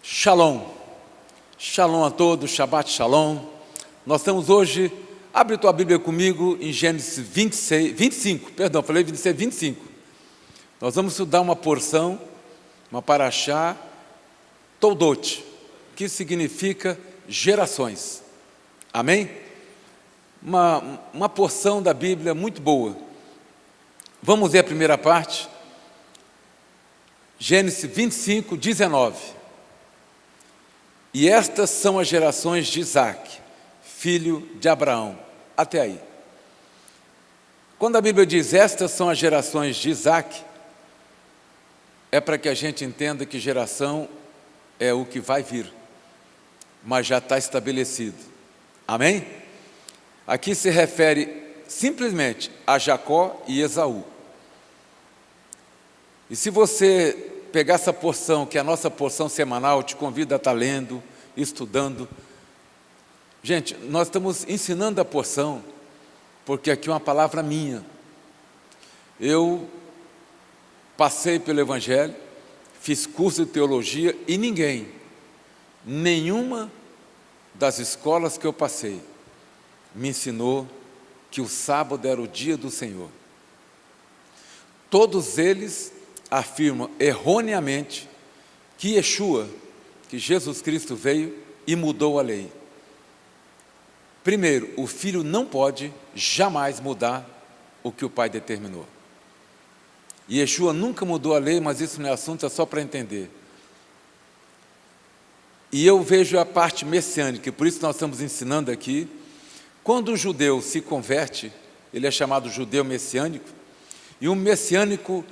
Shalom, shalom a todos, Shabbat Shalom. Nós estamos hoje, abre tua Bíblia comigo em Gênesis 25. Nós vamos estudar uma porção, uma paraxá, Toldot, que significa gerações. Amém? Uma porção da Bíblia muito boa. Vamos ver a primeira parte, Gênesis 25, 19. E estas são as gerações de Isaac, filho de Abraão. Até aí. Quando a Bíblia diz estas são as gerações de Isaac, é para que a gente entenda que geração é o que vai vir, mas já está estabelecido. Amém? Aqui se refere simplesmente a Jacó e Esaú. E se você pegar essa porção, que é a nossa porção semanal, te convido a estar lendo, estudando. Gente, nós estamos ensinando a porção, porque aqui é uma palavra minha. Eu passei pelo Evangelho, fiz curso de teologia e nenhuma das escolas que eu passei, me ensinou que o sábado era o dia do Senhor. Todos eles afirmam erroneamente que Yeshua, que Jesus Cristo veio e mudou a lei. Primeiro, o filho não pode jamais mudar o que o pai determinou. E Yeshua nunca mudou a lei, mas isso não é assunto, é só para entender. E eu vejo a parte messiânica, por isso nós estamos ensinando aqui. Quando o judeu se converte, ele é chamado judeu messiânico, e o messiânico,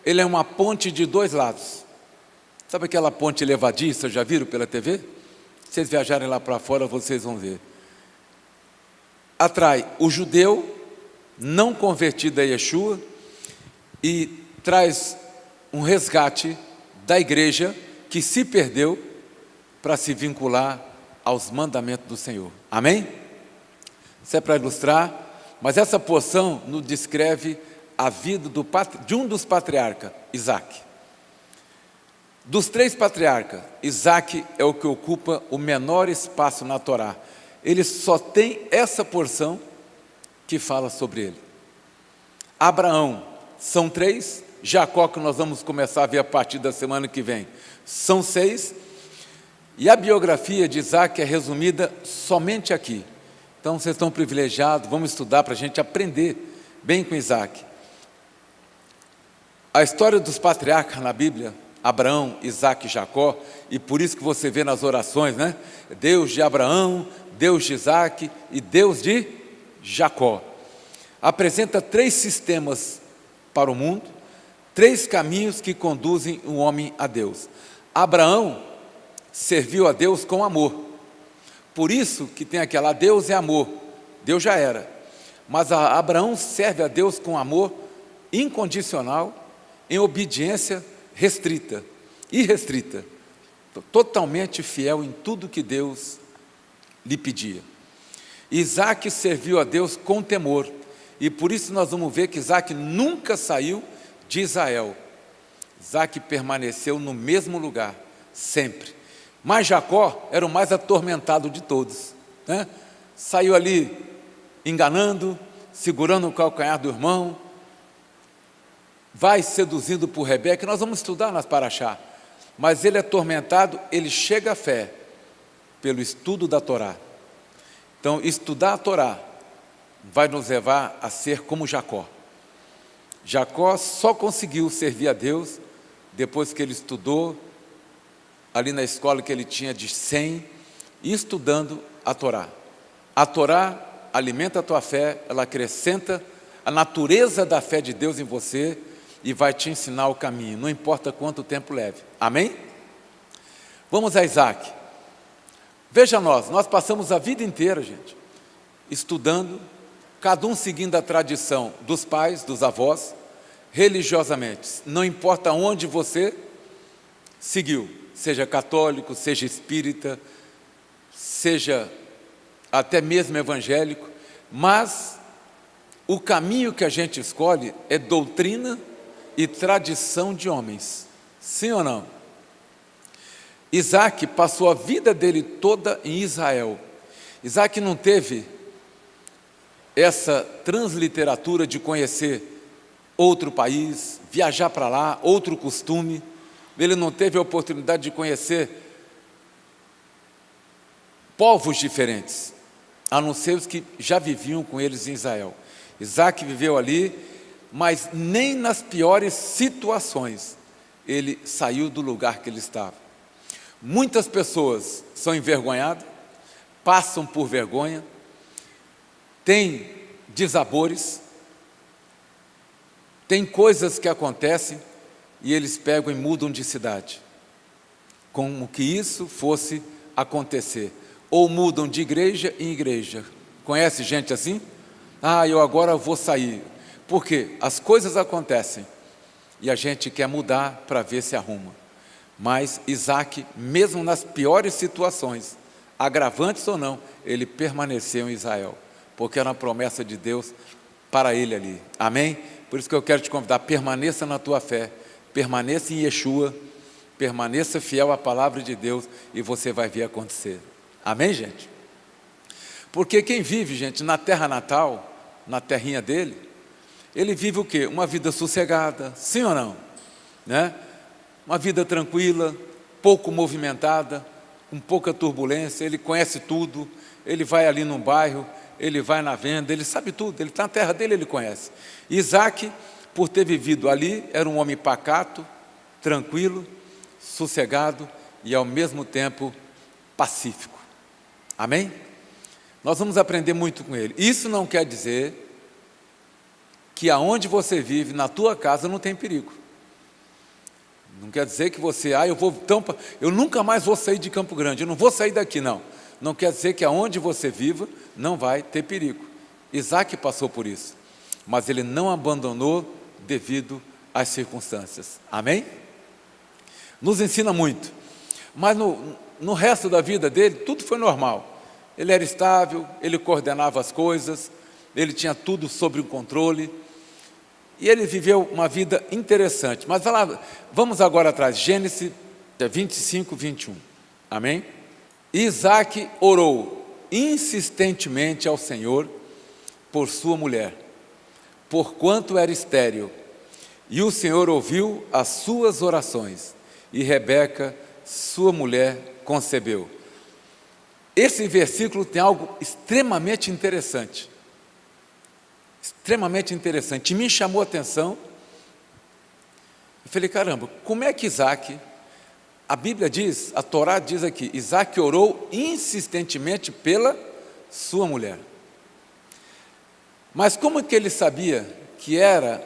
ele é uma ponte de dois lados. Sabe aquela ponte levadiça, já viram pela TV? Se vocês viajarem lá para fora, vocês vão ver. Atrai o judeu não convertido a Yeshua e traz um resgate da igreja que se perdeu para se vincular aos mandamentos do Senhor. Amém? Isso é para ilustrar, mas essa porção nos descreve a vida de um dos patriarcas, Isaac. Dos três patriarcas, Isaac é o que ocupa o menor espaço na Torá. Ele só tem essa porção que fala sobre ele. Abraão, são três. Jacó, que nós vamos começar a ver a partir da semana que vem, são 6. E a biografia de Isaac é resumida somente aqui. Então vocês estão privilegiados, vamos estudar para a gente aprender bem com Isaac. A história dos patriarcas na Bíblia, Abraão, Isaac e Jacó, e por isso que você vê nas orações, né? Deus de Abraão, Deus de Isaac e Deus de Jacó. Apresenta 3 sistemas para o mundo, 3 caminhos que conduzem o homem a Deus. Abraão serviu a Deus com amor. Por isso que tem aquela, Deus é amor. Deus já era. Mas Abraão serve a Deus com amor incondicional, em obediência restrita, irrestrita, totalmente fiel em tudo que Deus lhe pedia. Isaac serviu a Deus com temor, e por isso nós vamos ver que Isaac nunca saiu de Israel. Isaac permaneceu no mesmo lugar, sempre. Mas Jacó era o mais atormentado de todos, né? Saiu ali enganando, segurando o calcanhar do irmão, vai seduzido por Rebeca, nós vamos estudar nas paraxá, mas ele é atormentado, ele chega à fé pelo estudo da Torá. Então, estudar a Torá vai nos levar a ser como Jacó. Jacó só conseguiu servir a Deus depois que ele estudou ali na escola que ele tinha de 100, e estudando a Torá. A Torá alimenta a tua fé, ela acrescenta a natureza da fé de Deus em você e vai te ensinar o caminho, não importa quanto tempo leve. Amém? Vamos a Isaac. Veja nós passamos a vida inteira, gente, estudando, cada um seguindo a tradição dos pais, dos avós, religiosamente. Não importa onde você seguiu, seja católico, seja espírita, seja até mesmo evangélico, mas o caminho que a gente escolhe é doutrina e tradição de homens. Sim ou não? Isaac passou a vida dele toda em Israel. Isaac não teve essa transliteratura de conhecer outro país, viajar para lá, outro costume. Ele não teve a oportunidade de conhecer povos diferentes, a não ser os que já viviam com eles em Israel. Isaac viveu ali, mas nem nas piores situações ele saiu do lugar que ele estava. Muitas pessoas são envergonhadas, passam por vergonha, têm desabores, tem coisas que acontecem e eles pegam e mudam de cidade, como que isso fosse acontecer, ou mudam de igreja em igreja. Conhece gente assim? Eu agora vou sair, porque as coisas acontecem e a gente quer mudar para ver se arruma. Mas Isaac, mesmo nas piores situações, agravantes ou não, ele permaneceu em Israel, porque era uma promessa de Deus para ele ali. Amém? Por isso que eu quero te convidar, permaneça na tua fé, permaneça em Yeshua, permaneça fiel à palavra de Deus e você vai ver acontecer. Amém, gente? Porque quem vive, gente, na terra natal, na terrinha dele, ele vive o quê? Uma vida sossegada, sim ou não? Né? Uma vida tranquila, pouco movimentada, com pouca turbulência, ele conhece tudo, ele vai ali no bairro, ele vai na venda, ele sabe tudo, ele está na terra dele, ele conhece. Isaac, por ter vivido ali, era um homem pacato, tranquilo, sossegado e ao mesmo tempo pacífico. Amém? Nós vamos aprender muito com ele. Isso não quer dizer que aonde você vive, na tua casa, não tem perigo. Não quer dizer que você, eu nunca mais vou sair de Campo Grande, eu não vou sair daqui, não. Não quer dizer que aonde você viva, não vai ter perigo. Isaac passou por isso, mas ele não abandonou devido às circunstâncias. Amém? Nos ensina muito. Mas no resto da vida dele, tudo foi normal. Ele era estável, ele coordenava as coisas, ele tinha tudo sob o controle. E ele viveu uma vida interessante. Mas vamos agora atrás, Gênesis 25, 21. Amém? Isaac orou insistentemente ao Senhor por sua mulher, porquanto era estéril. E o Senhor ouviu as suas orações, e Rebeca, sua mulher, concebeu. Esse versículo tem algo extremamente interessante. Extremamente interessante. E me chamou a atenção. Eu falei, caramba, como é que Isaac, a Bíblia diz, a Torá diz aqui, Isaac orou insistentemente pela sua mulher. Mas como que ele sabia que era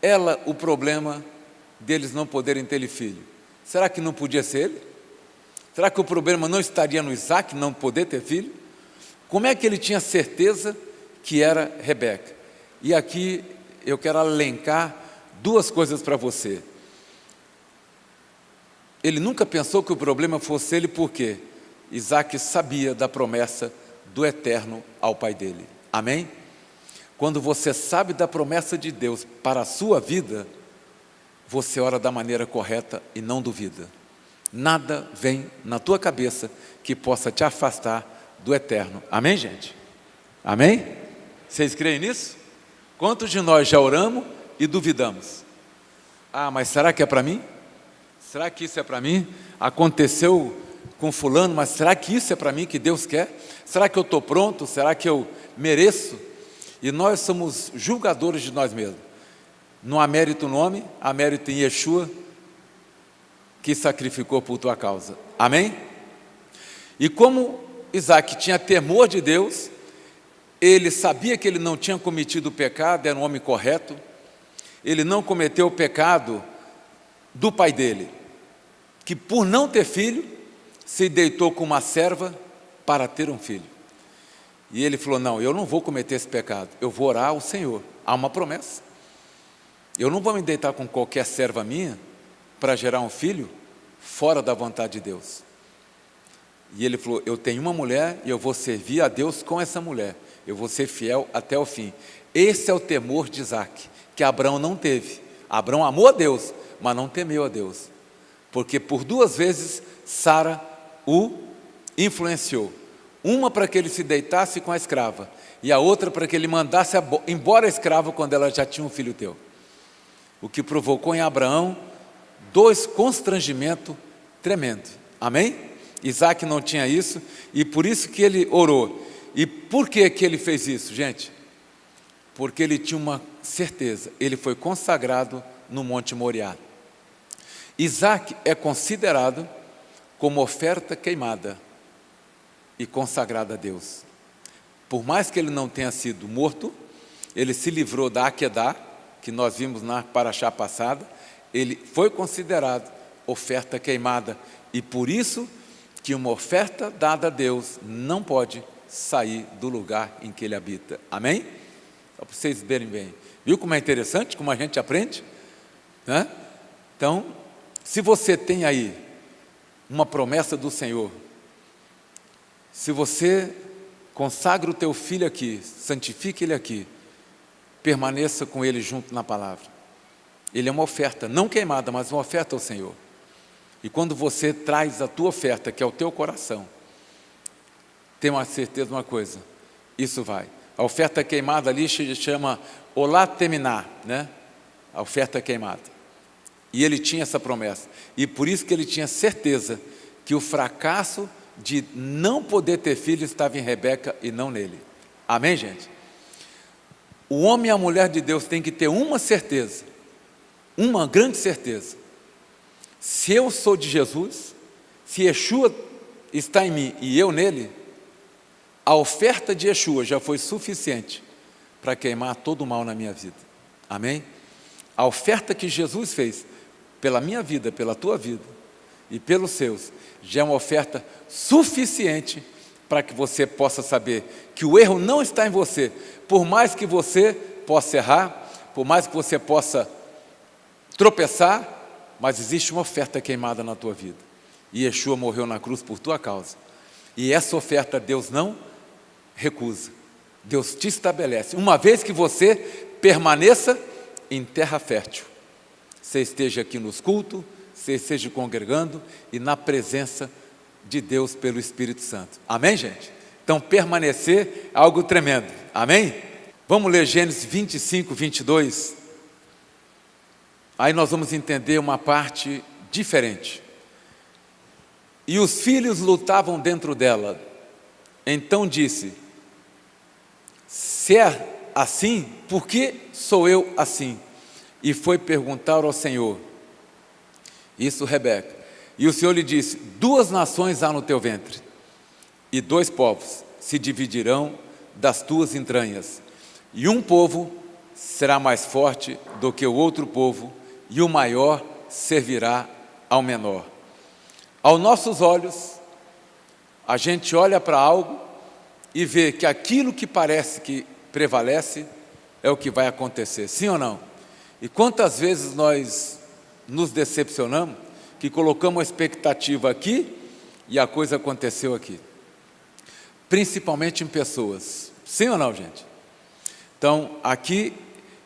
ela o problema deles não poderem ter filho? Será que não podia ser ele? Será que o problema não estaria no Isaac não poder ter filho? Como é que ele tinha certeza que era Rebeca? E aqui eu quero elencar duas coisas para você. Ele nunca pensou que o problema fosse ele, porque Isaac sabia da promessa do Eterno ao pai dele. Amém? Quando você sabe da promessa de Deus para a sua vida, você ora da maneira correta e não duvida. Nada vem na tua cabeça que possa te afastar do Eterno. Amém, gente? Amém? Vocês creem nisso? Quantos de nós já oramos e duvidamos? Mas será que é para mim? Será que isso é para mim? Aconteceu com fulano, mas será que isso é para mim que Deus quer? Será que eu estou pronto? Será que eu mereço? E nós somos julgadores de nós mesmos. Não há mérito no homem, há mérito em Yeshua, que sacrificou por tua causa. Amém? E como Isaac tinha temor de Deus, ele sabia que ele não tinha cometido o pecado, era um homem correto, ele não cometeu o pecado do pai dele, que por não ter filho, se deitou com uma serva para ter um filho. E ele falou, não, eu não vou cometer esse pecado, eu vou orar ao Senhor. Há uma promessa. Eu não vou me deitar com qualquer serva minha para gerar um filho fora da vontade de Deus. E ele falou, eu tenho uma mulher e eu vou servir a Deus com essa mulher. Eu vou ser fiel até o fim. Esse é o temor de Isaac, que Abraão não teve. Abraão amou a Deus, mas não temeu a Deus. Porque por 2 vezes Sara o influenciou. Uma para que ele se deitasse com a escrava, e a outra para que ele mandasse embora a escrava quando ela já tinha um filho teu. O que provocou em Abraão dois constrangimentos tremendos. Amém? Isaac não tinha isso, e por isso que ele orou. E por que ele fez isso, gente? Porque ele tinha uma certeza, ele foi consagrado no Monte Moriá. Isaac é considerado como oferta queimada e consagrada a Deus. Por mais que ele não tenha sido morto, ele se livrou da Akedá, que nós vimos na paraxá passada, ele foi considerado oferta queimada, e por isso que uma oferta dada a Deus não pode sair do lugar em que ele habita. Amém? Só para vocês verem bem. Viu como é interessante, como a gente aprende? Né? Então, se você tem aí uma promessa do Senhor, se você consagra o teu filho aqui, santifique ele aqui, permaneça com ele junto na palavra. Ele é uma oferta, não queimada, mas uma oferta ao Senhor. E quando você traz a tua oferta, que é o teu coração, tenha uma certeza de uma coisa, isso vai. A oferta queimada ali se chama Olá Teminá, né? A oferta queimada. E ele tinha essa promessa. E por isso que ele tinha certeza que o fracasso de não poder ter filho estava em Rebeca e não nele. Amém, gente? O homem e a mulher de Deus têm que ter uma certeza, uma grande certeza. Se eu sou de Jesus, se Yeshua está em mim e eu nele, a oferta de Yeshua já foi suficiente para queimar todo o mal na minha vida. Amém? A oferta que Jesus fez pela minha vida, pela tua vida e pelos seus, já é uma oferta suficiente para que você possa saber que o erro não está em você. Por mais que você possa errar, por mais que você possa tropeçar, mas existe uma oferta queimada na tua vida. E Yeshua morreu na cruz por tua causa. E essa oferta Deus não recusa. Deus te estabelece. Uma vez que você permaneça em terra fértil. Você esteja aqui nos cultos, você esteja congregando e na presença de Deus pelo Espírito Santo. Amém, gente? Então, permanecer é algo tremendo. Amém? Vamos ler Gênesis 25, 22. Aí nós vamos entender uma parte diferente. E os filhos lutavam dentro dela. Então disse: se é assim, por que sou eu assim? E foi perguntar ao Senhor. Isso, Rebeca. E o Senhor lhe disse: 2 nações há no teu ventre, e 2 povos se dividirão das tuas entranhas. E um povo será mais forte do que o outro povo, e o maior servirá ao menor. Aos nossos olhos, a gente olha para algo e vê que aquilo que parece que prevalece é o que vai acontecer, sim ou não? E quantas vezes nós nos decepcionamos, que colocamos a expectativa aqui e a coisa aconteceu aqui, principalmente em pessoas, sim ou não, gente? Então, aqui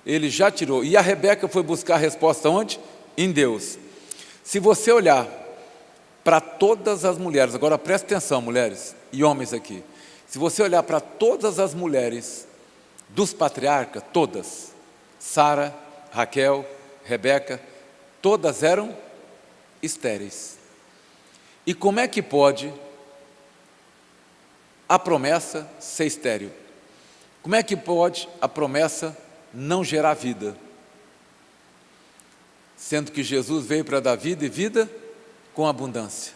ele já tirou, e a Rebeca foi buscar a resposta onde? Em Deus. Se você olhar para todas as mulheres, agora presta atenção, mulheres e homens aqui, se você olhar para todas as mulheres dos patriarcas, todas, Sara, Raquel, Rebeca, todas eram estéreis. E como é que pode a promessa ser estéril? Como é que pode a promessa não gerar vida? Sendo que Jesus veio para dar vida e vida com abundância.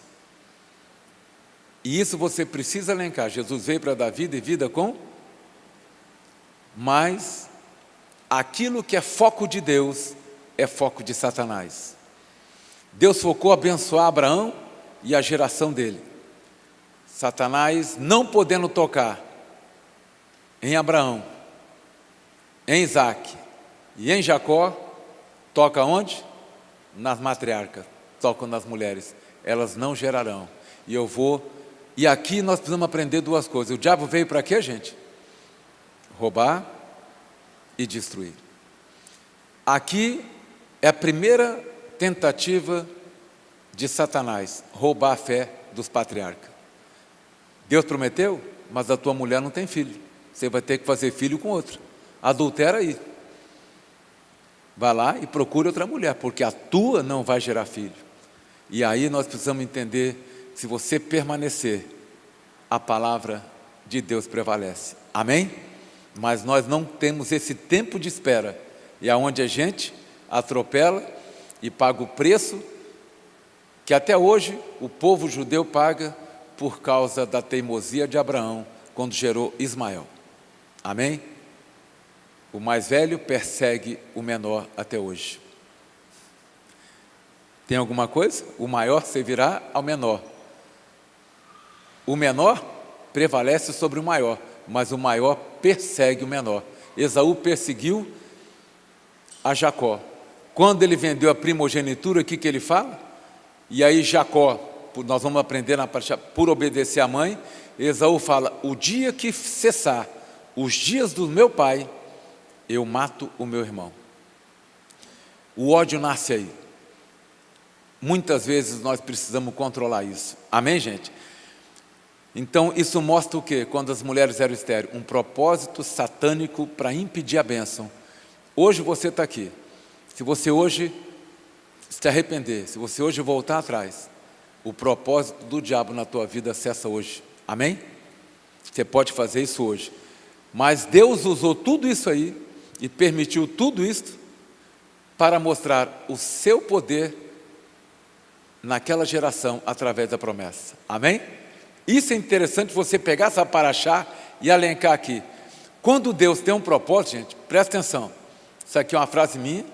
E isso você precisa lembrar. Jesus veio para dar vida e vida com... Mas aquilo que é foco de Deus é foco de Satanás. Deus focou abençoar Abraão e a geração dele. Satanás, não podendo tocar em Abraão, em Isaac e em Jacó, toca onde? Nas matriarcas, tocam nas mulheres. Elas não gerarão. E aqui nós precisamos aprender 2 coisas. O diabo veio para quê, gente? Roubar e destruir. Aqui é a primeira tentativa de Satanás roubar a fé dos patriarcas. Deus prometeu, mas a tua mulher não tem filho. Você vai ter que fazer filho com outra. Adultera aí. Vai lá e procure outra mulher, porque a tua não vai gerar filho. E aí nós precisamos entender, se você permanecer, a palavra de Deus prevalece. Amém? Mas nós não temos esse tempo de espera. E aonde a gente atropela e paga o preço que até hoje o povo judeu paga por causa da teimosia de Abraão quando gerou Ismael. Amém? O mais velho persegue o menor até hoje. Tem alguma coisa? O maior servirá ao menor. O menor prevalece sobre o maior, mas o maior persegue o menor. Esaú perseguiu a Jacó. Quando ele vendeu a primogenitura, o que ele fala? E aí Jacó, nós vamos aprender na parte, por obedecer à mãe, Esaú fala, o dia que cessar os dias do meu pai, eu mato o meu irmão. O ódio nasce aí. Muitas vezes nós precisamos controlar isso. Amém, gente? Então, isso mostra o quê? Quando as mulheres eram estéreis, um propósito satânico para impedir a bênção. Hoje você está aqui. Se você hoje se arrepender, se você hoje voltar atrás, o propósito do diabo na tua vida cessa hoje. Amém? Você pode fazer isso hoje. Mas Deus usou tudo isso aí e permitiu tudo isso para mostrar o seu poder naquela geração através da promessa. Amém? Isso é interessante você pegar essa paraxá e alencar aqui. Quando Deus tem um propósito, gente, presta atenção. Isso aqui é uma frase minha.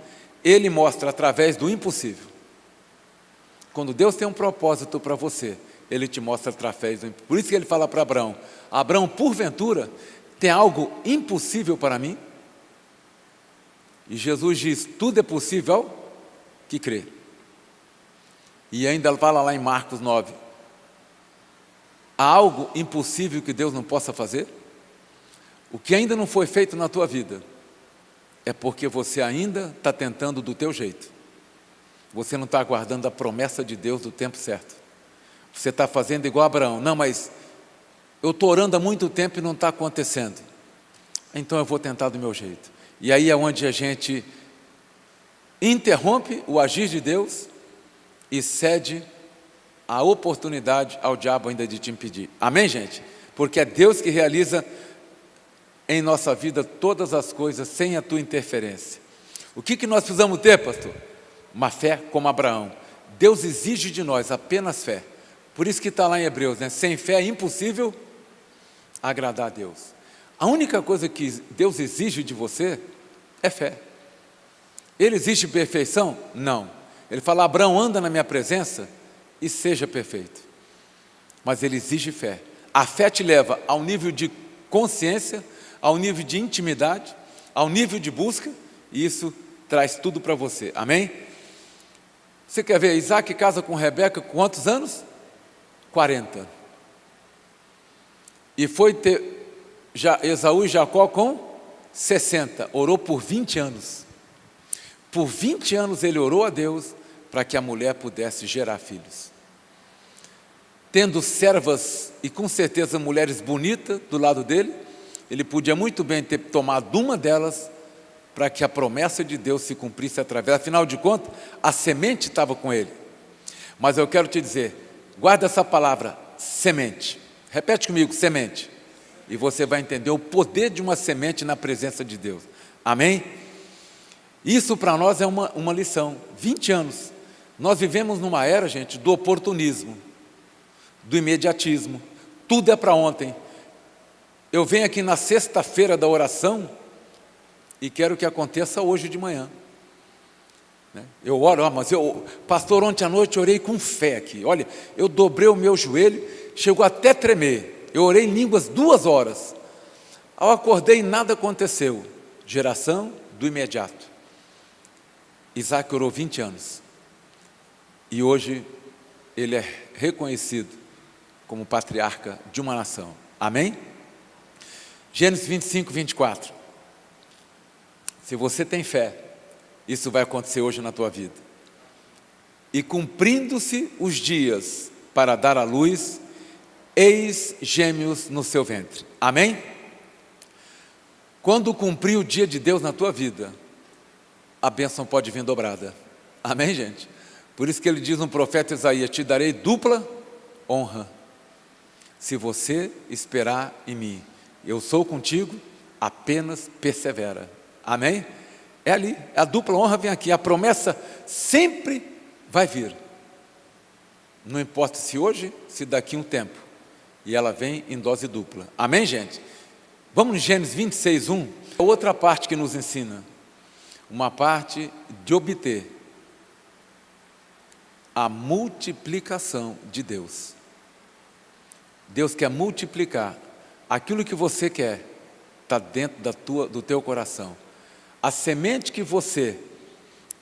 Ele mostra através do impossível. Quando Deus tem um propósito para você, Ele te mostra através do impossível. Por isso que Ele fala para Abraão, Abraão, porventura, tem algo impossível para mim? E Jesus diz, tudo é possível ao que crê. E ainda fala lá em Marcos 9, há algo impossível que Deus não possa fazer? O que ainda não foi feito na tua vida, é porque você ainda está tentando do teu jeito. Você não está aguardando a promessa de Deus do tempo certo. Você está fazendo igual Abraão. Não, mas eu estou orando há muito tempo e não está acontecendo. Então eu vou tentar do meu jeito. E aí é onde a gente interrompe o agir de Deus e cede a oportunidade ao diabo ainda de te impedir. Amém, gente? Porque é Deus que realiza em nossa vida todas as coisas sem a tua interferência. O que nós precisamos ter, pastor? Uma fé como Abraão. Deus exige de nós apenas fé. Por isso que está lá em Hebreus, né? Sem fé é impossível agradar a Deus. A única coisa que Deus exige de você é fé. Ele exige perfeição? Não. Ele fala, Abraão, anda na minha presença e seja perfeito. Mas ele exige fé. A fé te leva ao nível de consciência, ao nível de intimidade, ao nível de busca, e isso traz tudo para você. Amém? Você quer ver, Isaac casa com Rebeca com quantos anos? 40. E foi ter Esaú e Jacó com 60. Orou por 20 anos. Por 20 anos ele orou a Deus para que a mulher pudesse gerar filhos. Tendo servas e com certeza mulheres bonitas do lado dele, ele podia muito bem ter tomado uma delas para que a promessa de Deus se cumprisse através. Afinal de contas, a semente estava com ele. Mas eu quero te dizer, guarda essa palavra, semente. Repete comigo, semente. E você vai entender o poder de uma semente na presença de Deus. Amém? Isso para nós é uma lição. 20 anos. Nós vivemos numa era, gente, do oportunismo, do imediatismo. Tudo é para ontem. Eu venho aqui na sexta-feira da oração e quero que aconteça hoje de manhã. Eu oro, mas pastor, ontem à noite eu orei com fé aqui. Olha, eu dobrei o meu joelho, chegou até tremer. Eu orei em línguas 2 horas. Ao acordei, nada aconteceu. Geração do imediato. Isaac orou 20 anos. E hoje ele é reconhecido como patriarca de uma nação. Amém? Gênesis 25, 24. Se você tem fé, isso vai acontecer hoje na tua vida. E cumprindo-se os dias para dar à luz, eis gêmeos no seu ventre. Amém? Quando cumprir o dia de Deus na tua vida, a bênção pode vir dobrada. Amém, gente? Por isso que ele diz no profeta Isaías: te darei dupla honra, se você esperar em mim. Eu sou contigo, apenas persevera. Amém? É ali, a dupla honra vem aqui. A promessa sempre vai vir. Não importa se hoje, se daqui um tempo. E ela vem em dose dupla. Amém, gente? Vamos em Gênesis 26, 1. Outra parte que nos ensina. Uma parte de obter a multiplicação de Deus. Deus quer multiplicar. Aquilo que você quer está dentro do teu coração. A semente que você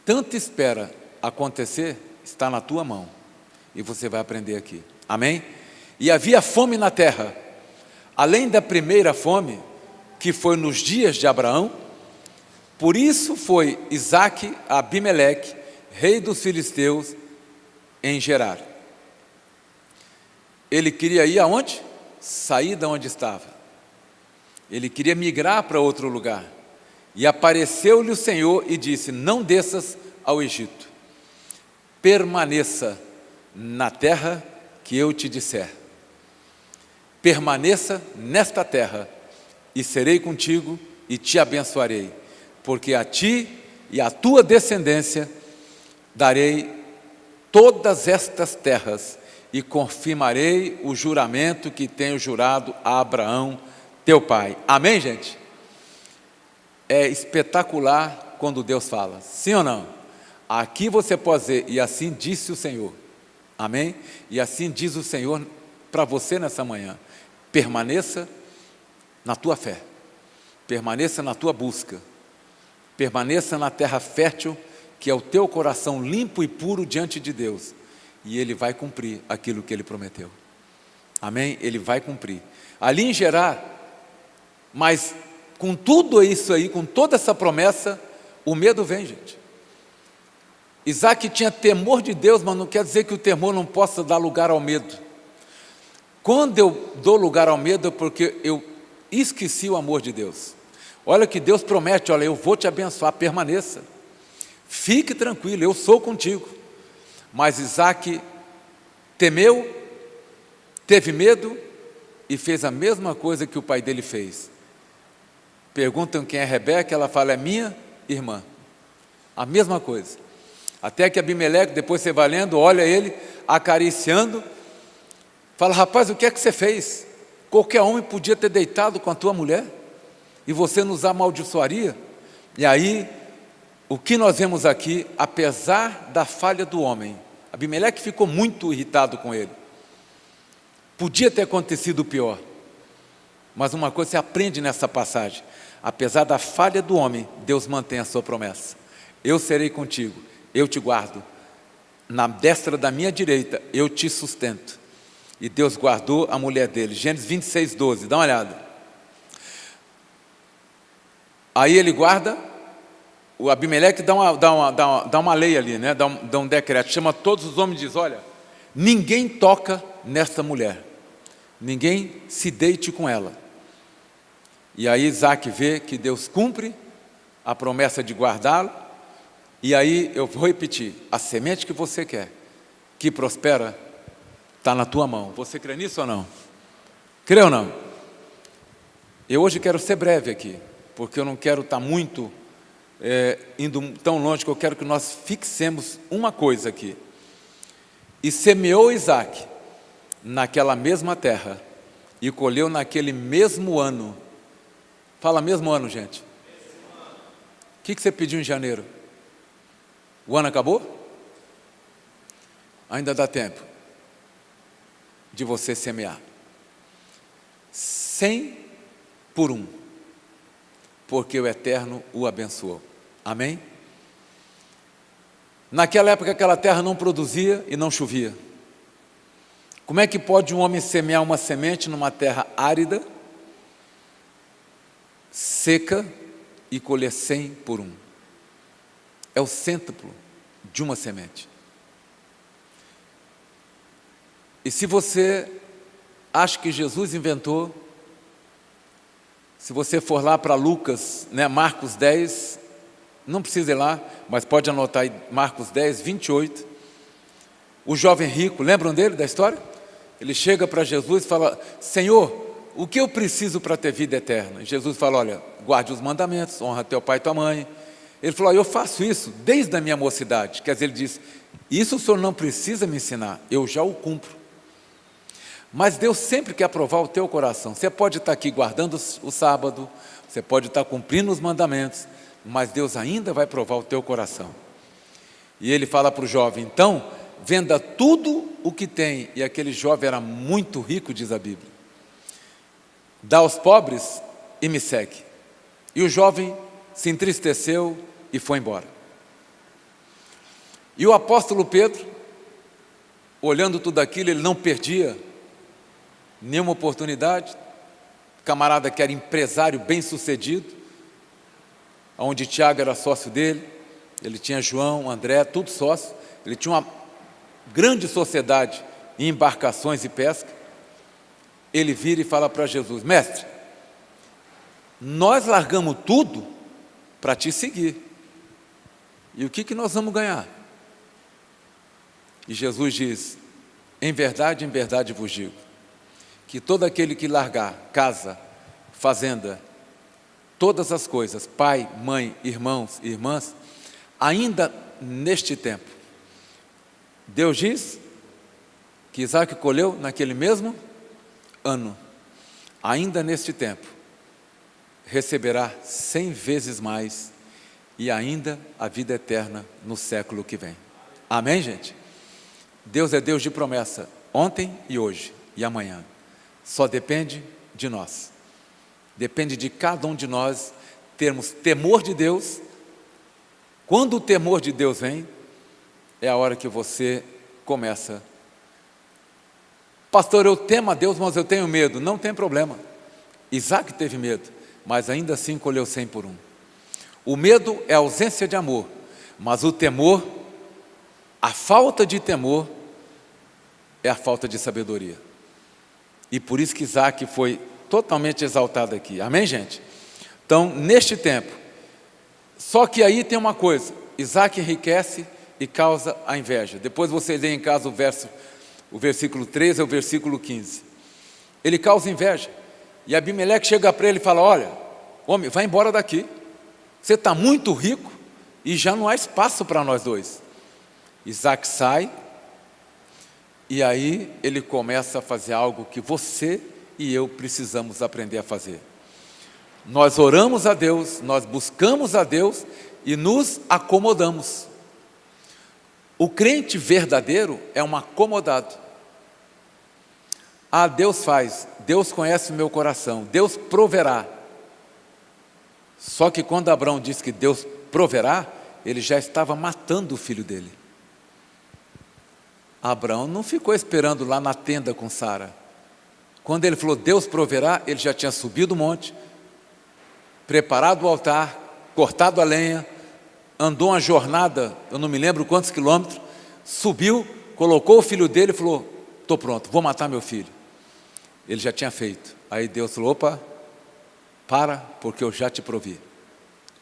tanto espera acontecer está na tua mão. E você vai aprender aqui. Amém? E havia fome na terra. Além da primeira fome, que foi nos dias de Abraão, por isso foi Isaque a Abimeleque, rei dos filisteus, em Gerar. Ele queria ir aonde? Sair de onde estava. Ele queria migrar para outro lugar. E apareceu-lhe o Senhor e disse: não desças ao Egito, permaneça na terra que eu te disser. Permaneça nesta terra, e serei contigo e te abençoarei, porque a ti e à tua descendência darei todas estas terras, e confirmarei o juramento que tenho jurado a Abraão, teu pai. Amém, gente? É espetacular quando Deus fala, sim ou não? Aqui você pode dizer: e assim disse o Senhor. Amém? E assim diz o Senhor para você nessa manhã: permaneça na tua fé, permaneça na tua busca, permaneça na terra fértil, que é o teu coração limpo e puro diante de Deus, e Ele vai cumprir aquilo que Ele prometeu. Amém? Ele vai cumprir. Ali em Gerar, mas com tudo isso aí, com toda essa promessa, o medo vem, gente. Isaque tinha temor de Deus, mas não quer dizer que o temor não possa dar lugar ao medo. Quando eu dou lugar ao medo é porque eu esqueci o amor de Deus. Olha que Deus promete: olha, eu vou te abençoar, permaneça. Fique tranquilo, eu sou contigo. Mas Isaque temeu, teve medo e fez a mesma coisa que o pai dele fez. Perguntam quem é Rebeca, ela fala: é minha irmã. A mesma coisa. Até que Abimeleque, depois você vai lendo, olha ele acariciando, fala: rapaz, o que é que você fez? Qualquer homem podia ter deitado com a tua mulher e você nos amaldiçoaria? E aí, o que nós vemos aqui, apesar da falha do homem, Abimeleque ficou muito irritado com ele. Podia ter acontecido o pior, mas uma coisa você aprende nessa passagem: apesar da falha do homem, Deus mantém a sua promessa. Eu serei contigo, eu te guardo, na destra da minha direita eu te sustento. E Deus guardou a mulher dele. Gênesis 26, 12, dá uma olhada. Aí ele guarda, o Abimeleque dá uma lei ali, né? dá um decreto, chama todos os homens e diz: olha, ninguém toca nesta mulher, ninguém se deite com ela. E aí Isaque vê que Deus cumpre a promessa de guardá-lo. E aí eu vou repetir: a semente que você quer, que prospera, está na tua mão. Você crê nisso ou não? Crê ou não? Eu hoje quero ser breve aqui, porque eu não quero estar muito indo tão longe, que eu quero que nós fixemos uma coisa aqui. E semeou Isaque naquela mesma terra, e colheu naquele mesmo ano. Fala mesmo ano, gente. O que você pediu em janeiro? O ano acabou? Ainda dá tempo de você semear. 100 por 1, porque o Eterno o abençoou. Amém? Naquela época aquela terra não produzia e não chovia. Como é que pode um homem semear uma semente numa terra árida, seca, e colher 100 por 1? É o cêntuplo de uma semente. E se você acha que Jesus inventou, se você for lá para Lucas, Marcos 10, não precisa ir lá, mas pode anotar aí, Marcos 10, 28. O jovem rico, lembram dele, da história? Ele chega para Jesus e fala: Senhor, o que eu preciso para ter vida eterna? E Jesus fala: olha, guarde os mandamentos, honra teu pai e tua mãe. Ele falou: eu faço isso desde a minha mocidade. Quer dizer, ele diz: isso o senhor não precisa me ensinar, eu já o cumpro. Mas Deus sempre quer provar o teu coração. Você pode estar aqui guardando o sábado, você pode estar cumprindo os mandamentos, mas Deus ainda vai provar o teu coração. E ele fala para o jovem: então, venda tudo o que tem. E aquele jovem era muito rico, diz a Bíblia. Dá aos pobres e me segue. E o jovem se entristeceu e foi embora. E o apóstolo Pedro, olhando tudo aquilo, ele não perdia nenhuma oportunidade. Camarada que era empresário bem-sucedido, onde Tiago era sócio dele, ele tinha João, André, tudo sócio. Ele tinha uma grande sociedade em embarcações e pesca. Ele vira e fala para Jesus: mestre, nós largamos tudo para te seguir. E o que nós vamos ganhar? E Jesus diz: em verdade vos digo, que todo aquele que largar casa, fazenda, todas as coisas, pai, mãe, irmãos e irmãs, ainda neste tempo, Deus diz que Isaac colheu naquele mesmo ano, ainda neste tempo, receberá 100 vezes mais e ainda a vida eterna no século que vem. Amém, gente? Deus é Deus de promessa, ontem e hoje e amanhã. Só depende de nós. Depende de cada um de nós termos temor de Deus. Quando o temor de Deus vem, é a hora que você começa: pastor, eu temo a Deus, mas eu tenho medo. Não tem problema. Isaac teve medo, mas ainda assim colheu 100 por 1. O medo é a ausência de amor, mas o temor, a falta de temor, é a falta de sabedoria. E por isso que Isaac foi totalmente exaltado aqui. Amém, gente? Então, neste tempo, só que aí tem uma coisa: Isaac enriquece e causa a inveja. Depois vocês leem em casa o versículo 13 ao versículo 15. Ele causa inveja. E Abimeleque chega para ele e fala: olha, homem, vai embora daqui. Você está muito rico e já não há espaço para nós dois. Isaac sai, e aí ele começa a fazer algo que você e eu precisamos aprender a fazer. Nós oramos a Deus, nós buscamos a Deus e nos acomodamos. O crente verdadeiro é um acomodado. Ah, Deus faz, Deus conhece o meu coração, Deus proverá. Só que quando Abraão disse que Deus proverá, ele já estava matando o filho dele. Abraão não ficou esperando lá na tenda com Sara. Quando ele falou Deus proverá, ele já tinha subido o monte, preparado o altar, cortado a lenha, andou uma jornada, eu não me lembro quantos quilômetros, subiu, colocou o filho dele e falou: estou pronto, vou matar meu filho. Ele já tinha feito. Aí Deus falou: opa, para, porque eu já te provi.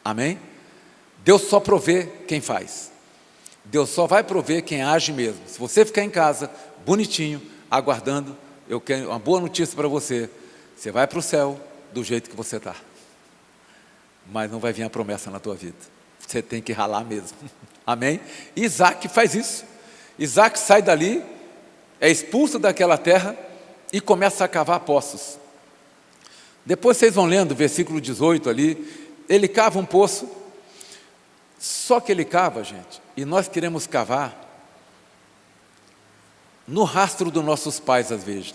Amém? Deus só provê quem faz. Deus só vai prover quem age mesmo. Se você ficar em casa, bonitinho, aguardando, eu quero uma boa notícia para você: você vai para o céu do jeito que você está. Mas não vai vir a promessa na tua vida. Você tem que ralar mesmo. Amém? Isaac faz isso. Isaac sai dali, é expulso daquela terra e começa a cavar poços. Depois vocês vão lendo o versículo 18 ali. Ele cava um poço. Só que ele cava, gente, e nós queremos cavar no rastro dos nossos pais às vezes.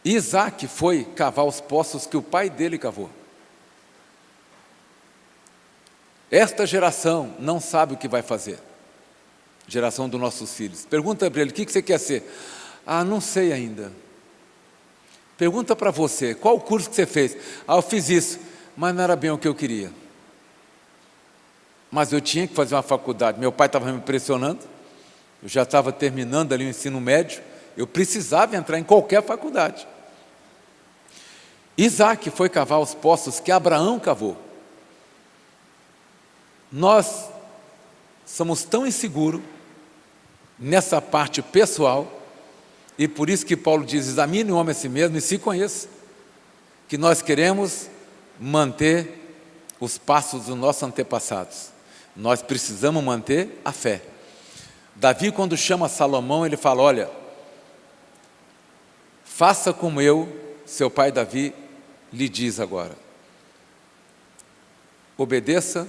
Isaac foi cavar os poços que o pai dele cavou. Esta geração não sabe o que vai fazer. Geração dos nossos filhos. Pergunta para ele: o que você quer ser? Ah, não sei ainda. Pergunta para você: qual o curso que você fez? Ah, eu fiz isso, mas não era bem o que eu queria. Mas eu tinha que fazer uma faculdade. Meu pai estava me pressionando. Eu já estava terminando ali o ensino médio, eu precisava entrar em qualquer faculdade. Isaac foi cavar os poços que Abraão cavou. Nós somos tão inseguros nessa parte pessoal, e por isso que Paulo diz: examine o homem a si mesmo e se conheça, que nós queremos manter os passos dos nossos antepassados. Nós precisamos manter a fé. Davi, quando chama Salomão, ele fala: olha, faça como eu, seu pai Davi, lhe diz agora. Obedeça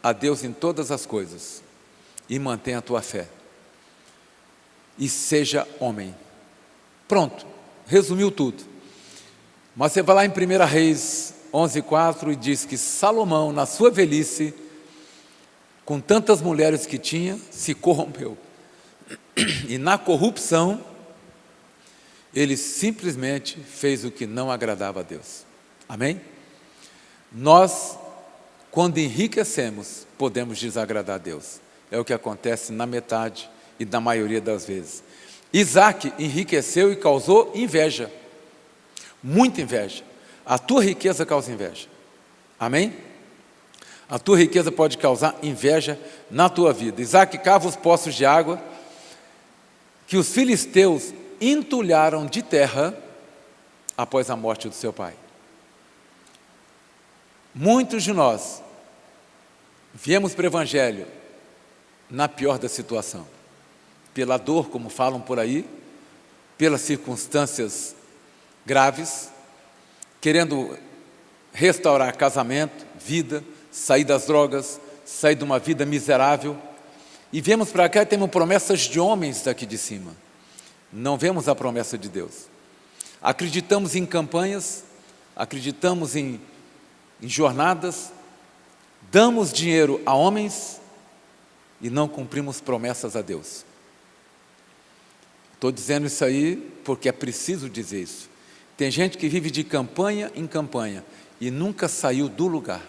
a Deus em todas as coisas e mantenha a tua fé. E seja homem. Pronto, resumiu tudo. Mas você vai lá em 1 Reis 11:4 e diz que Salomão, na sua velhice, com tantas mulheres que tinha, se corrompeu. E na corrupção, ele simplesmente fez o que não agradava a Deus. Amém? Nós, quando enriquecemos, podemos desagradar a Deus. É o que acontece na metade e na maioria das vezes. Isaac enriqueceu e causou inveja. Muita inveja. A tua riqueza causa inveja. Amém? A tua riqueza pode causar inveja na tua vida. Isaac cava os poços de água que os filisteus entulharam de terra após a morte do seu pai. Muitos de nós viemos para o Evangelho na pior da situação, pela dor, como falam por aí, pelas circunstâncias graves, querendo restaurar casamento, vida, sair das drogas, sair de uma vida miserável, e viemos para cá e temos promessas de homens daqui de cima, não vemos a promessa de Deus. Acreditamos em campanhas, acreditamos em jornadas, damos dinheiro a homens e não cumprimos promessas a Deus. Estou dizendo isso aí porque é preciso dizer isso. Tem gente que vive de campanha em campanha e nunca saiu do lugar.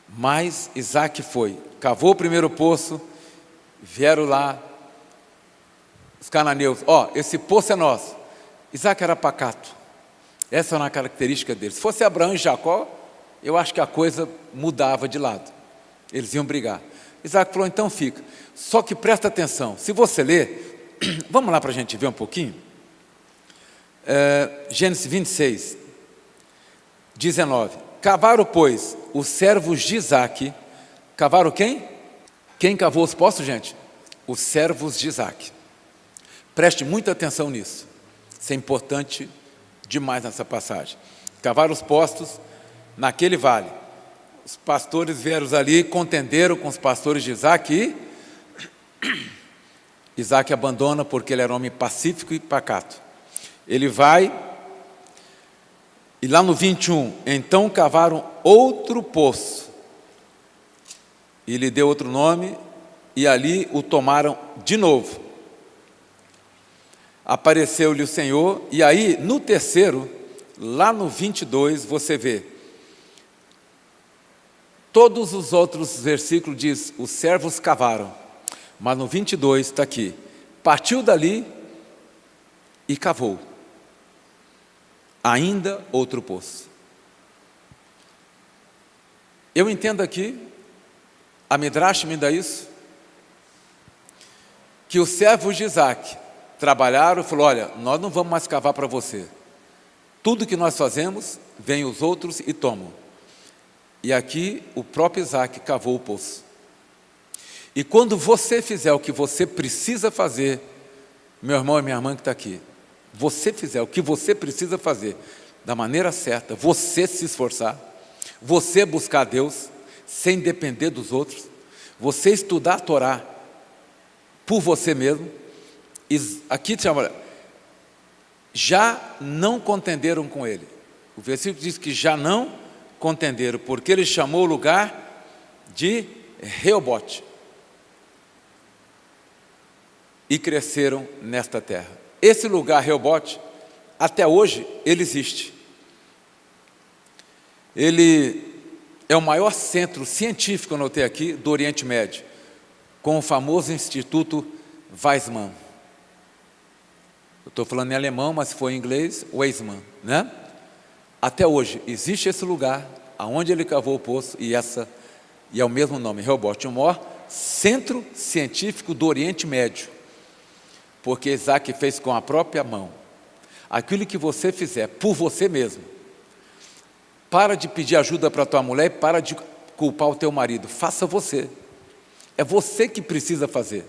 Mas Isaac foi, cavou o primeiro poço, vieram lá os cananeus: esse poço é nosso. Isaac era pacato, essa era uma característica dele. Se fosse Abraão e Jacó, eu acho que a coisa mudava de lado, eles iam brigar. Isaac falou: então fica. Só que presta atenção, se você ler, vamos lá para a gente ver um pouquinho. Gênesis 26, 19. Cavaram, pois, os servos de Isaac. Cavaram quem? Quem cavou os poços, gente? Os servos de Isaac. Preste muita atenção nisso, isso é importante demais nessa passagem. Cavaram os poços naquele vale. Os pastores vieram ali, contenderam com os pastores de Isaac e Isaac abandona porque ele era um homem pacífico e pacato. Ele vai, e lá no 21, então cavaram outro poço, e lhe deu outro nome, e ali o tomaram de novo. Apareceu-lhe o Senhor, e aí no terceiro, lá no 22, você vê, todos os outros versículos diz: os servos cavaram, mas no 22 está aqui: partiu dali e cavou ainda outro poço. Eu entendo aqui, a Midrash me dá isso, que os servos de Isaac trabalharam e falaram: olha, nós não vamos mais cavar para você, tudo que nós fazemos, vêm os outros e tomam. E aqui o próprio Isaac cavou o poço. E quando você fizer o que você precisa fazer, meu irmão e minha irmã que está aqui, você fizer o que você precisa fazer, da maneira certa, você se esforçar, você buscar Deus, sem depender dos outros, você estudar a Torá por você mesmo, aqui te chama, já não contenderam com ele. O versículo diz que já não contenderam, porque ele chamou o lugar de Reobote, e cresceram nesta terra. Esse lugar, Reobote, até hoje, ele existe. Ele é o maior centro científico, eu notei aqui, do Oriente Médio. com o famoso Instituto Weizmann. Eu estou falando em alemão, mas se for em inglês, Weizmann, né? Até hoje, existe esse lugar, aonde ele cavou o poço, e é o mesmo nome, Rehobote, o maior centro científico do Oriente Médio, porque Isaac fez com a própria mão. Aquilo que você fizer por você mesmo, para de pedir ajuda para a tua mulher e para de culpar o teu marido, faça você. É você que precisa fazer.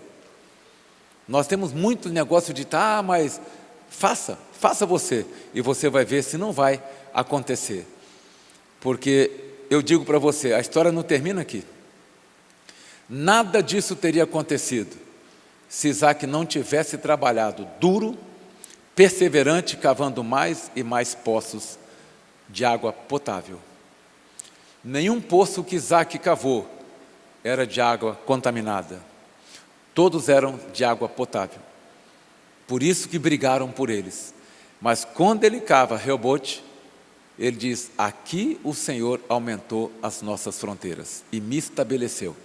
Nós temos muito negócio de mas faça você, e você vai ver se não vai acontecer. Porque eu digo para você, a história não termina aqui. Nada disso teria acontecido se Isaac não tivesse trabalhado duro, perseverante, cavando mais e mais poços de água potável. Nenhum poço que Isaac cavou era de água contaminada. Todos eram de água potável. Por isso que brigaram por eles. Mas quando ele cava Rehobote, ele diz: aqui o Senhor aumentou as nossas fronteiras e me estabeleceu.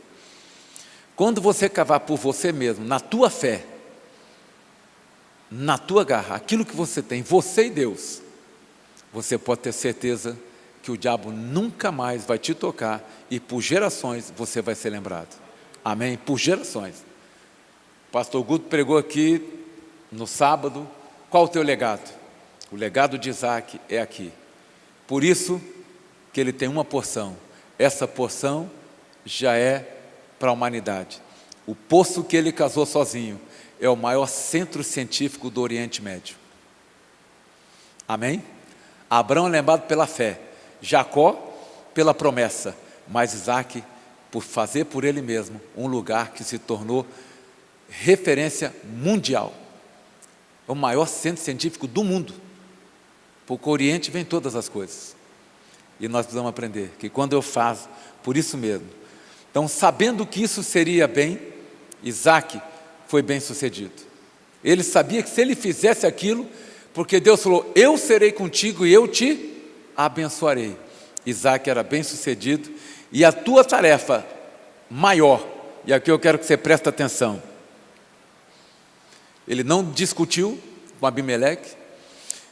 Quando você cavar por você mesmo, na tua fé, na tua garra, aquilo que você tem, você e Deus, você pode ter certeza que o diabo nunca mais vai te tocar, e por gerações você vai ser lembrado. Amém? Por gerações. O pastor Guto pregou aqui no sábado. Qual o teu legado? O legado de Isaac é aqui. Por isso que ele tem uma porção. Essa porção já é para a humanidade. O poço que ele cavou sozinho é o maior centro científico do Oriente Médio. Amém? Abraão é lembrado pela fé, Jacó pela promessa, mas Isaac por fazer por ele mesmo um lugar que se tornou referência mundial. É o maior centro científico do mundo, porque o Oriente vem todas as coisas. E nós precisamos aprender que quando eu faço, por isso mesmo. Então, sabendo que isso seria bem, Isaac foi bem sucedido. Ele sabia que se ele fizesse aquilo, porque Deus falou: eu serei contigo e eu te abençoarei. Isaac era bem sucedido, e a tua tarefa maior, e aqui eu quero que você preste atenção, ele não discutiu com Abimeleque,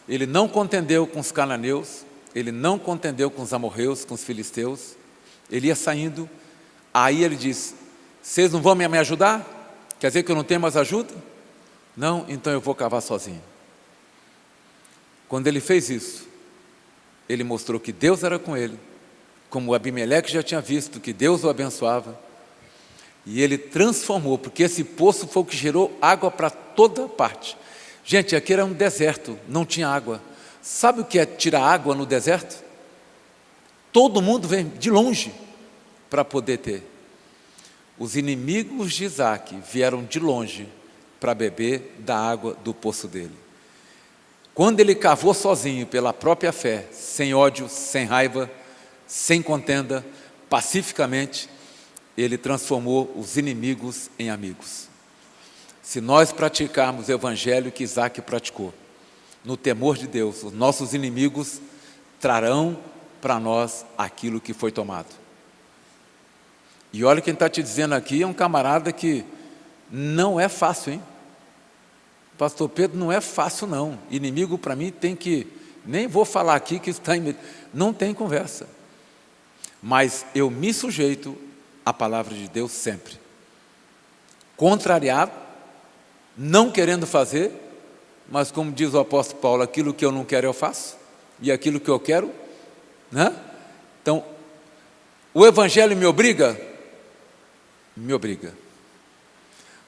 ele não contendeu com os cananeus, ele não contendeu com os amorreus, com os filisteus, ele ia saindo. Aí ele diz: vocês não vão me ajudar? Quer dizer que eu não tenho mais ajuda? Não, então eu vou cavar sozinho. Quando ele fez isso, ele mostrou que Deus era com ele, como Abimeleque já tinha visto que Deus o abençoava, e ele transformou, porque esse poço foi o que gerou água para toda parte. Gente, aqui era um deserto, não tinha água. Sabe o que é tirar água no deserto? Todo mundo vem de longe para poder ter. Os inimigos de Isaac vieram de longe para beber da água do poço dele. Quando ele cavou sozinho, pela própria fé, sem ódio, sem raiva, sem contenda, pacificamente, ele transformou os inimigos em amigos. Se nós praticarmos o evangelho que Isaac praticou, no temor de Deus, os nossos inimigos trarão para nós aquilo que foi tomado. E olha, quem está te dizendo aqui é um camarada que não é fácil, hein? Pastor Pedro, não é fácil não. Inimigo para mim tem que, nem vou falar aqui que está em, não tem conversa. Mas eu me sujeito à palavra de Deus sempre. Contrariado, não querendo fazer, mas como diz o apóstolo Paulo, aquilo que eu não quero eu faço, e aquilo que eu quero, né? Então, o evangelho me obriga? Me obriga.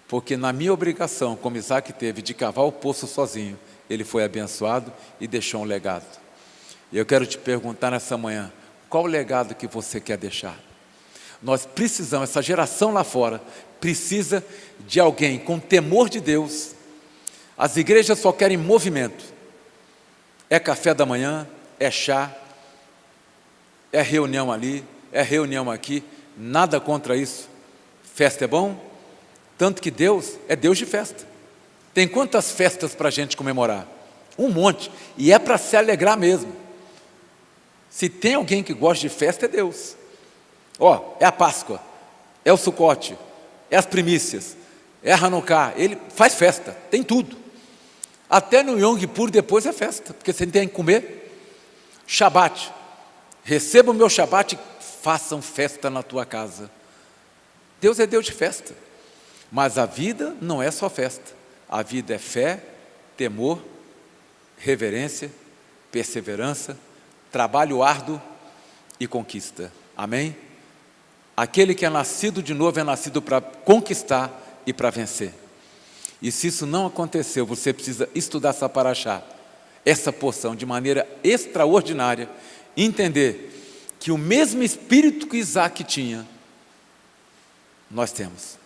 Porque na minha obrigação, como Isaac teve, de cavar o poço sozinho, ele foi abençoado e deixou um legado. E eu quero te perguntar nessa manhã, qual o legado que você quer deixar? Nós precisamos, essa geração lá fora, precisa de alguém com temor de Deus. As igrejas só querem movimento. É café da manhã, é chá, é reunião ali, é reunião aqui, nada contra isso. Festa é bom, tanto que Deus é Deus de festa. Tem quantas festas para a gente comemorar? Um monte, e é para se alegrar mesmo. Se tem alguém que gosta de festa, é Deus. É a Páscoa, é o Sucote, é as primícias, é Hanukkah, ele faz festa, tem tudo. Até no Yom Kippur depois é festa, porque você tem que comer. Shabat, receba o meu Shabat e façam festa na tua casa. Deus é Deus de festa, mas a vida não é só festa. A vida é fé, temor, reverência, perseverança, trabalho árduo e conquista. Amém? Aquele que é nascido de novo é nascido para conquistar e para vencer. E se isso não aconteceu, você precisa estudar essa paraxá, essa porção, de maneira extraordinária, entender que o mesmo espírito que Isaac tinha, nós temos.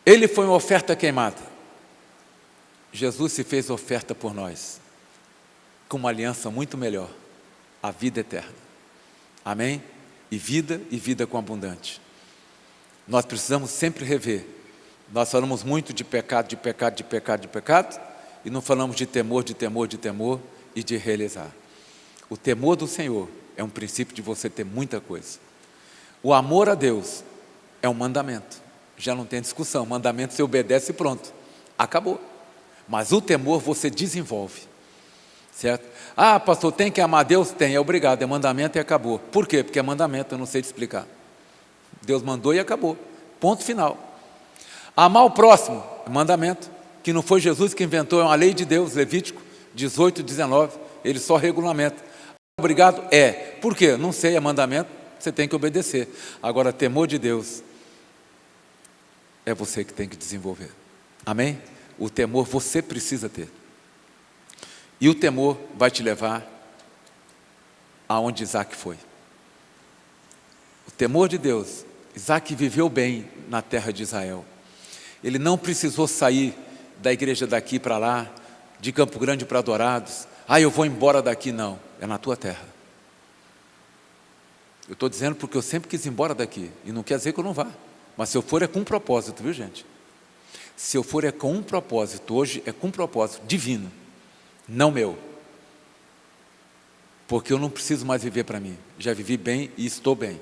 Ele foi uma oferta queimada. Jesus se fez oferta por nós, com uma aliança muito melhor, a vida eterna. Amém? E vida com abundante. Nós precisamos sempre rever. Nós falamos muito de pecado, de pecado, de pecado, de pecado, e não falamos de temor, de temor, de temor e de realizar. O temor do Senhor é um princípio de você ter muita coisa. O amor a Deus é um mandamento. Já não tem discussão, mandamento você obedece e pronto, acabou. Mas o temor você desenvolve, certo? Ah, pastor, tem que amar Deus? Tem, é obrigado, é mandamento e acabou. Por quê? Porque é mandamento, eu não sei te explicar. Deus mandou e acabou, ponto final. Amar o próximo, é mandamento, que não foi Jesus que inventou, é uma lei de Deus, Levítico 18, 19, ele só regulamenta. Obrigado? É. Por quê? Não sei, é mandamento, você tem que obedecer. Agora, temor de Deus, é você que tem que desenvolver. Amém? O temor você precisa ter. E o temor vai te levar aonde Isaac foi. O temor de Deus. Isaac viveu bem na terra de Israel. Ele não precisou sair da igreja daqui para lá, de Campo Grande para Dourados. Ah, eu vou embora daqui. Não, é na tua terra. Eu estou dizendo porque eu sempre quis ir embora daqui. E não quer dizer que eu não vá. Mas se eu for é com um propósito, viu gente? Se eu for é com um propósito, hoje é com um propósito divino, não meu. Porque eu não preciso mais viver para mim. Já vivi bem e estou bem.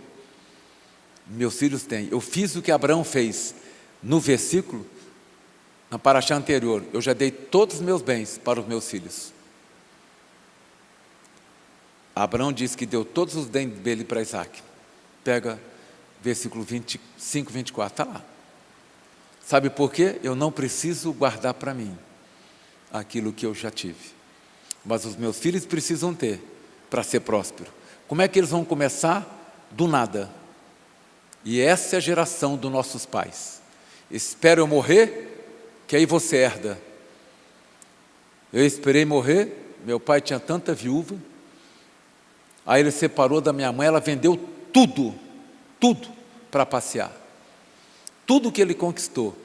Meus filhos têm. Eu fiz o que Abraão fez no versículo, na paraxá anterior. Eu já dei todos os meus bens para os meus filhos. Abraão disse que deu todos os bens dele para Isaac. Pega versículo 25, 24, está lá. Sabe por quê? Eu não preciso guardar para mim aquilo que eu já tive. Mas os meus filhos precisam ter para ser próspero. Como é que eles vão começar? Do nada. E essa é a geração dos nossos pais. Espero eu morrer, que aí você herda. Eu esperei morrer, meu pai tinha tanta viúva, aí ele separou da minha mãe, ela vendeu tudo para passear. Tudo que ele conquistou,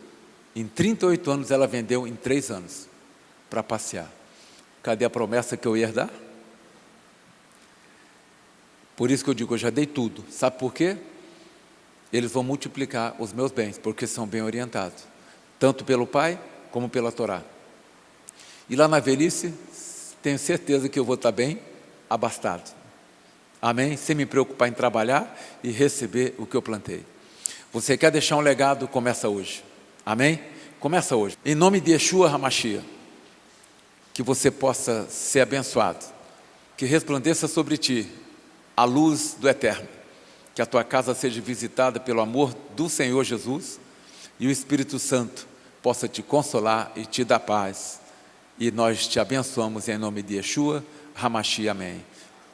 em 38 anos ela vendeu em 3 anos, para passear. Cadê a promessa que eu ia herdar? Por isso que eu digo, eu já dei tudo. Sabe por quê? Eles vão multiplicar os meus bens, porque são bem orientados, tanto pelo Pai, como pela Torá. E lá na velhice, tenho certeza que eu vou estar bem abastado. Amém? Sem me preocupar em trabalhar e receber o que eu plantei. Você quer deixar um legado? Começa hoje. Amém? Começa hoje. Em nome de Yeshua HaMashiach, que você possa ser abençoado, que resplandeça sobre ti a luz do Eterno, que a tua casa seja visitada pelo amor do Senhor Jesus e o Espírito Santo possa te consolar e te dar paz. E nós te abençoamos em nome de Yeshua HaMashiach. Amém.